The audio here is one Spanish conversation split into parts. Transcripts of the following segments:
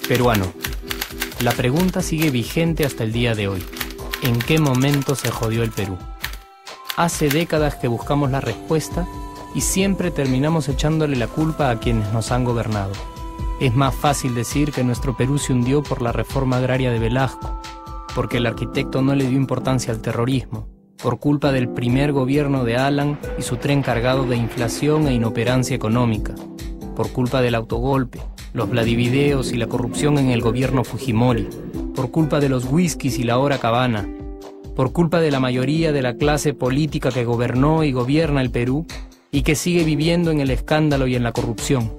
Peruano. La pregunta sigue vigente hasta el día de hoy. ¿En qué momento se jodió el Perú? Hace décadas que buscamos la respuesta y siempre terminamos echándole la culpa a quienes nos han gobernado. Es más fácil decir que nuestro Perú se hundió por la reforma agraria de Velasco, porque el arquitecto no le dio importancia al terrorismo, por culpa del primer gobierno de Alan y su tren cargado de inflación e inoperancia económica, por culpa del autogolpe, los Vladivideos y la corrupción en el gobierno Fujimori, por culpa de los whiskies y la hora cabana, por culpa de la mayoría de la clase política que gobernó y gobierna el Perú y que sigue viviendo en el escándalo y en la corrupción.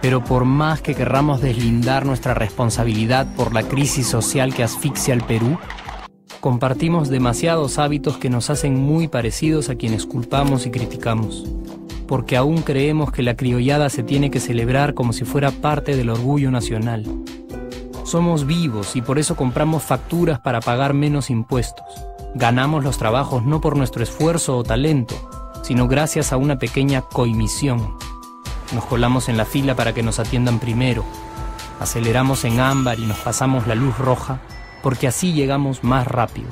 Pero por más que querramos deslindar nuestra responsabilidad por la crisis social que asfixia al Perú, compartimos demasiados hábitos que nos hacen muy parecidos a quienes culpamos y criticamos, porque aún creemos que la criollada se tiene que celebrar como si fuera parte del orgullo nacional. Somos vivos y por eso compramos facturas para pagar menos impuestos. Ganamos los trabajos no por nuestro esfuerzo o talento, sino gracias a una pequeña coimisión. Nos colamos en la fila para que nos atiendan primero. Aceleramos en ámbar y nos pasamos la luz roja, porque así llegamos más rápido.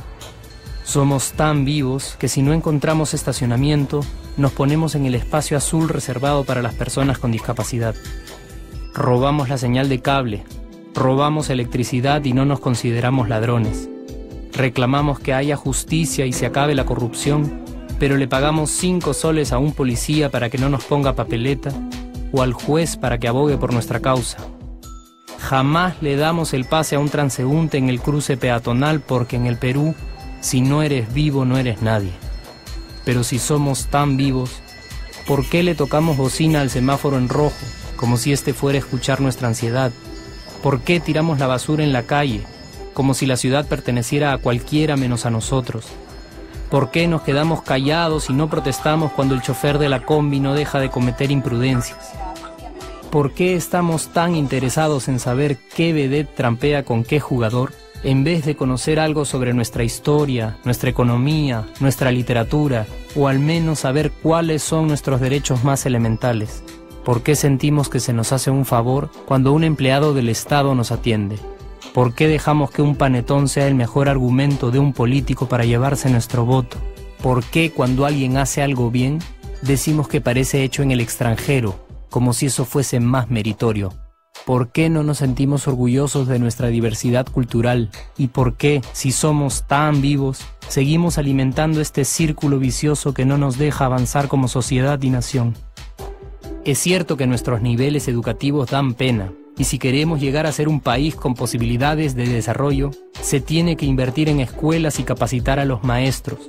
Somos tan vivos que si no encontramos estacionamiento, nos ponemos en el espacio azul reservado para las personas con discapacidad. Robamos la señal de cable, robamos electricidad y no nos consideramos ladrones. Reclamamos que haya justicia y se acabe la corrupción, pero le pagamos 5 soles a un policía para que no nos ponga papeleta o al juez para que abogue por nuestra causa. Jamás le damos el pase a un transeúnte en el cruce peatonal porque en el Perú, si no eres vivo, no eres nadie. Pero si somos tan vivos, ¿por qué le tocamos bocina al semáforo en rojo, como si este fuera a escuchar nuestra ansiedad? ¿Por qué tiramos la basura en la calle, como si la ciudad perteneciera a cualquiera menos a nosotros? ¿Por qué nos quedamos callados y no protestamos cuando el chofer de la combi no deja de cometer imprudencias? ¿Por qué estamos tan interesados en saber qué vedette trampea con qué jugador, en vez de conocer algo sobre nuestra historia, nuestra economía, nuestra literatura, o al menos saber cuáles son nuestros derechos más elementales? ¿Por qué sentimos que se nos hace un favor cuando un empleado del Estado nos atiende? ¿Por qué dejamos que un panetón sea el mejor argumento de un político para llevarse nuestro voto? ¿Por qué cuando alguien hace algo bien, decimos que parece hecho en el extranjero, como si eso fuese más meritorio? ¿Por qué no nos sentimos orgullosos de nuestra diversidad cultural? ¿Y por qué, si somos tan vivos, seguimos alimentando este círculo vicioso que no nos deja avanzar como sociedad y nación? Es cierto que nuestros niveles educativos dan pena, y si queremos llegar a ser un país con posibilidades de desarrollo, se tiene que invertir en escuelas y capacitar a los maestros.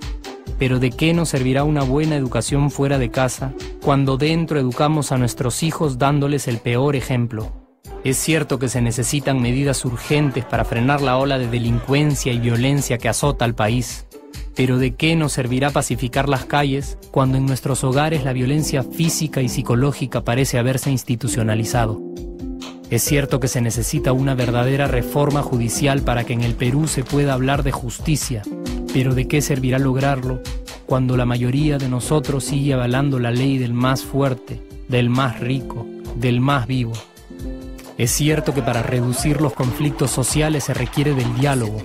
Pero ¿de qué nos servirá una buena educación fuera de casa cuando dentro educamos a nuestros hijos dándoles el peor ejemplo? Es cierto que se necesitan medidas urgentes para frenar la ola de delincuencia y violencia que azota al país. Pero ¿de qué nos servirá pacificar las calles cuando en nuestros hogares la violencia física y psicológica parece haberse institucionalizado? Es cierto que se necesita una verdadera reforma judicial para que en el Perú se pueda hablar de justicia, pero ¿de qué servirá lograrlo cuando la mayoría de nosotros sigue avalando la ley del más fuerte, del más rico, del más vivo? Es cierto que para reducir los conflictos sociales se requiere del diálogo,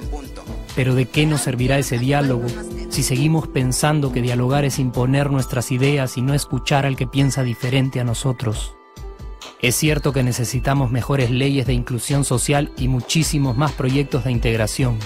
pero ¿de qué nos servirá ese diálogo si seguimos pensando que dialogar es imponer nuestras ideas y no escuchar al que piensa diferente a nosotros? Es cierto que necesitamos mejores leyes de inclusión social y muchísimos más proyectos de integración.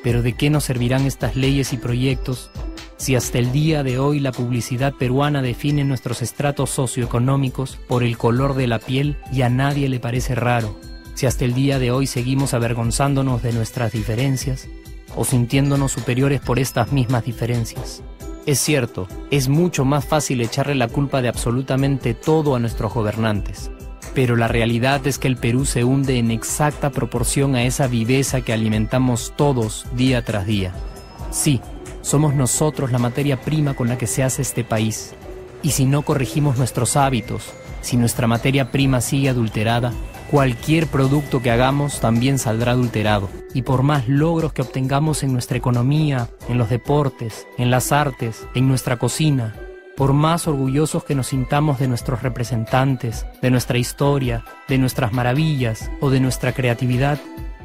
Pero ¿de qué nos servirán estas leyes y proyectos si hasta el día de hoy la publicidad peruana define nuestros estratos socioeconómicos por el color de la piel y a nadie le parece raro? Si hasta el día de hoy seguimos avergonzándonos de nuestras diferencias o sintiéndonos superiores por estas mismas diferencias. Es cierto, es mucho más fácil echarle la culpa de absolutamente todo a nuestros gobernantes. Pero la realidad es que el Perú se hunde en exacta proporción a esa viveza que alimentamos todos día tras día. Sí, somos nosotros la materia prima con la que se hace este país. Y si no corregimos nuestros hábitos, si nuestra materia prima sigue adulterada, Cualquier producto que hagamos también saldrá adulterado. Y por más logros que obtengamos en nuestra economía, en los deportes, en las artes, en nuestra cocina, por más orgullosos que nos sintamos de nuestros representantes, de nuestra historia, de nuestras maravillas o de nuestra creatividad,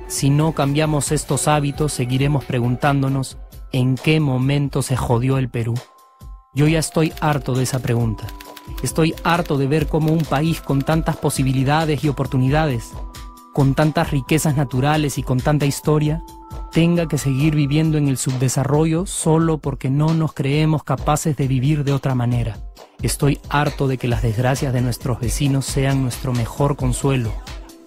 si no cambiamos estos hábitos, seguiremos preguntándonos ¿en qué momento se jodió el Perú? Yo ya estoy harto de esa pregunta. Estoy harto de ver cómo un país con tantas posibilidades y oportunidades, con tantas riquezas naturales y con tanta historia, tenga que seguir viviendo en el subdesarrollo solo porque no nos creemos capaces de vivir de otra manera. Estoy harto de que las desgracias de nuestros vecinos sean nuestro mejor consuelo.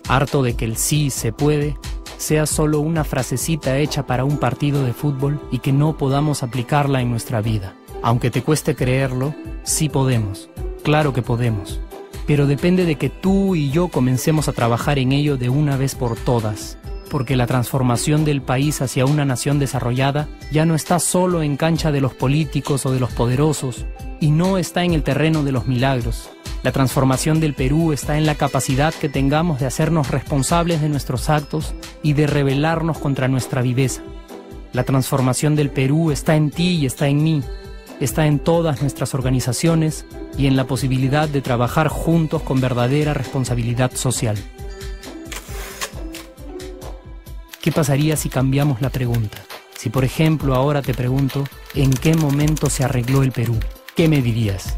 Harto de que el sí se puede sea solo una frasecita hecha para un partido de fútbol y que no podamos aplicarla en nuestra vida. Aunque te cueste creerlo, sí podemos. Claro que podemos. Pero depende de que tú y yo comencemos a trabajar en ello de una vez por todas. Porque la transformación del país hacia una nación desarrollada ya no está solo en cancha de los políticos o de los poderosos, y no está en el terreno de los milagros. La transformación del Perú está en la capacidad que tengamos de hacernos responsables de nuestros actos y de rebelarnos contra nuestra viveza. La transformación del Perú está en ti y está en mí. Está en todas nuestras organizaciones y en la posibilidad de trabajar juntos con verdadera responsabilidad social. ¿Qué pasaría si cambiamos la pregunta? Si por ejemplo ahora te pregunto, ¿en qué momento se arregló el Perú? ¿Qué me dirías?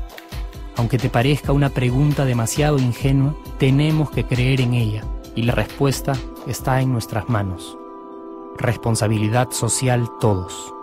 Aunque te parezca una pregunta demasiado ingenua, tenemos que creer en ella y la respuesta está en nuestras manos. Responsabilidad social todos.